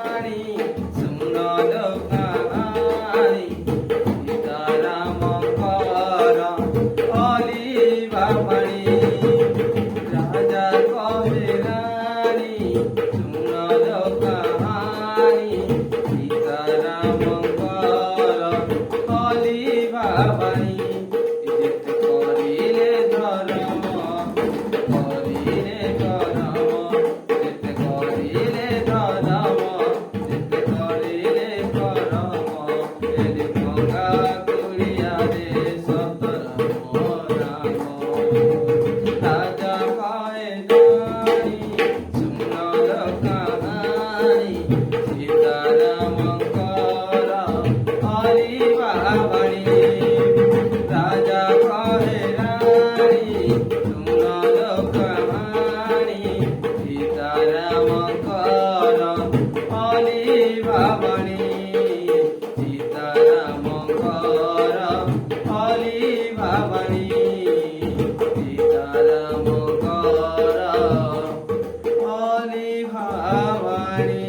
सुनो कहानी सीतारामकर अलिवा मणि राजा कहे रानी सुनो कहानी सीतारामकर अलिवा मणि जेते करिले धर्म करिले करम जेते करिले धर्म राजा कहे रानी सुनो कहानी सीतारामकर अलिवा मणि सीतारामकर अलिवा मणि सीतारामकर अलिवा मणि।